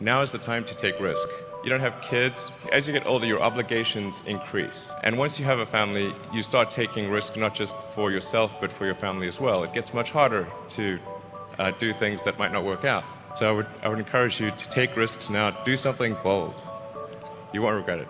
Now is the time to take risk. You don't have kids. As you get older, your obligations increase. And once you have a family, you start taking risk not just for yourself, but for your family as well. It gets much harder to do things that might not work out. So I would encourage you to take risks now. Do something bold. You won't regret it.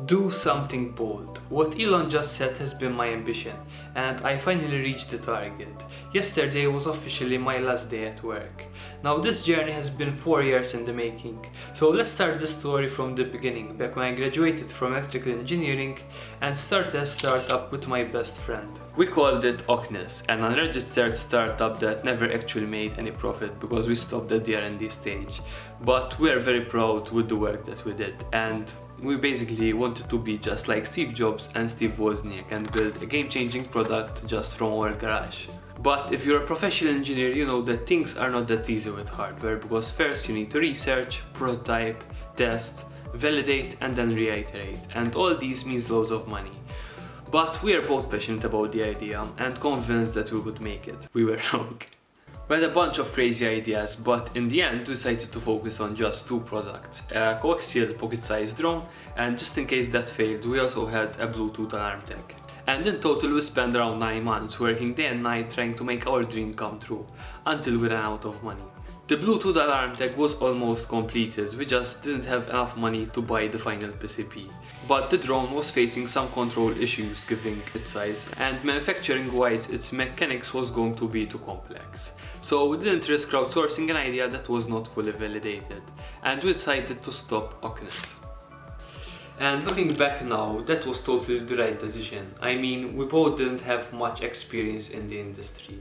Do something bold. What Elon just said has been my ambition, and I finally reached the target. Yesterday was officially my last day at work. Now this journey has been 4 years in the making. So let's start the story from the beginning, back when I graduated from electrical engineering and started a startup with my best friend. We called it Oknes, an unregistered startup that never actually made any profit because we stopped at the R&D stage. But we are very proud with the work that we did, and we basically wanted to be just like Steve Jobs and Steve Wozniak and build a game-changing product just from our garage. But if you're a professional engineer, you know that things are not that easy with hardware, because first you need to research, prototype, test, validate and then reiterate, and all these means loads of money. But we are both passionate about the idea and convinced that we could make it. We were wrong. We had a bunch of crazy ideas, but in the end we decided to focus on just 2 products, a coaxial pocket-sized drone, and just in case that failed, we also had a Bluetooth alarm tag. And in total we spent around 9 months working day and night trying to make our dream come true, until we ran out of money. The Bluetooth alarm tag was almost completed, we just didn't have enough money to buy the final PCB. But the drone was facing some control issues given its size, and manufacturing wise its mechanics was going to be too complex. So we didn't risk crowdsourcing an idea that was not fully validated, and we decided to stop Oknes. And looking back now, that was totally the right decision. I mean, we both didn't have much experience in the industry.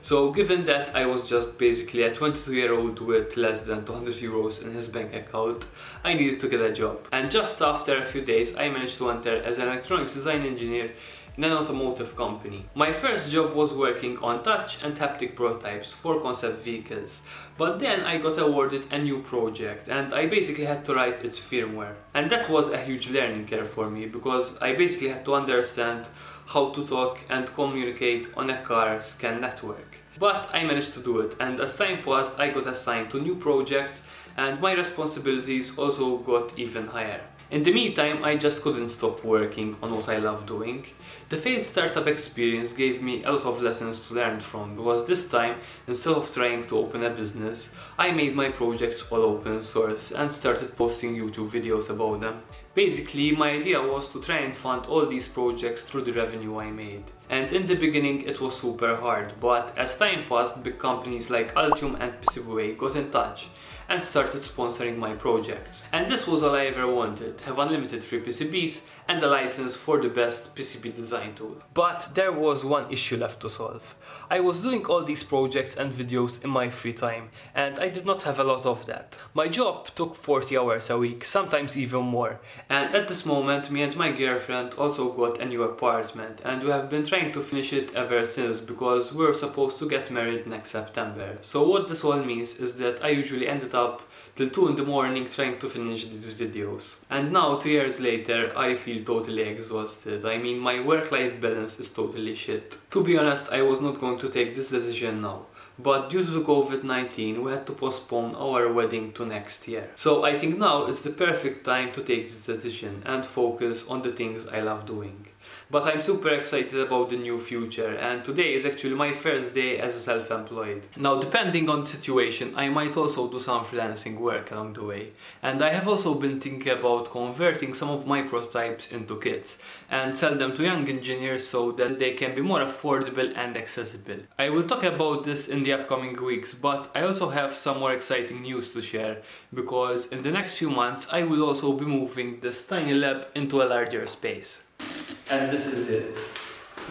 So given that I was just basically a 22-year-old with less than 200 euros in his bank account, I needed to get a job. And just after a few days I managed to enter as an electronics design engineer in an automotive company. My first job was working on touch and haptic prototypes for concept vehicles. But then I got awarded a new project and I basically had to write its firmware. And that was a huge learning curve for me, because I basically had to understand how to talk and communicate on a car scan network. But I managed to do it, and as time passed I got assigned to new projects and my responsibilities also got even higher. In the meantime, I just couldn't stop working on what I love doing. The failed startup experience gave me a lot of lessons to learn from, because this time, instead of trying to open a business, I made my projects all open source and started posting YouTube videos about them. Basically, my idea was to try and fund all these projects through the revenue I made. And in the beginning it was super hard, but as time passed, big companies like Altium and PCBWay got in touch and started sponsoring my projects. And this was all I ever wanted: have unlimited free PCBs and a license for the best PCB design tool. But there was one issue left to solve. I was doing all these projects and videos in my free time, and I did not have a lot of that. My job took 40 hours a week, sometimes even more. And at this moment, me and my girlfriend also got a new apartment, and we have been trying to finish it ever since, because we're supposed to get married next September. So what this all means is that I usually ended up till 2 in the morning trying to finish these videos. And now, 2 years later, I feel totally exhausted. I mean, my work-life balance is totally shit. To be honest, I was not going to take this decision now. But due to COVID-19, we had to postpone our wedding to next year. So I think now is the perfect time to take this decision and focus on the things I love doing. But I'm super excited about the new future, and today is actually my first day as a self-employed. Now, depending on the situation, I might also do some freelancing work along the way. And I have also been thinking about converting some of my prototypes into kits and sell them to young engineers so that they can be more affordable and accessible. I will talk about this in the upcoming weeks, but I also have some more exciting news to share, because in the next few months I will also be moving this tiny lab into a larger space. And this is it.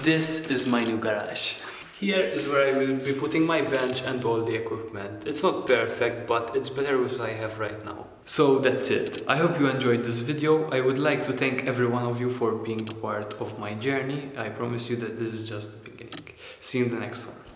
This is my new garage. Here is where I will be putting my bench and all the equipment. It's not perfect, but it's better with what I have right now. So that's it. I hope you enjoyed this video. I would like to thank every one of you for being a part of my journey. I promise you that this is just the beginning. See you in the next one.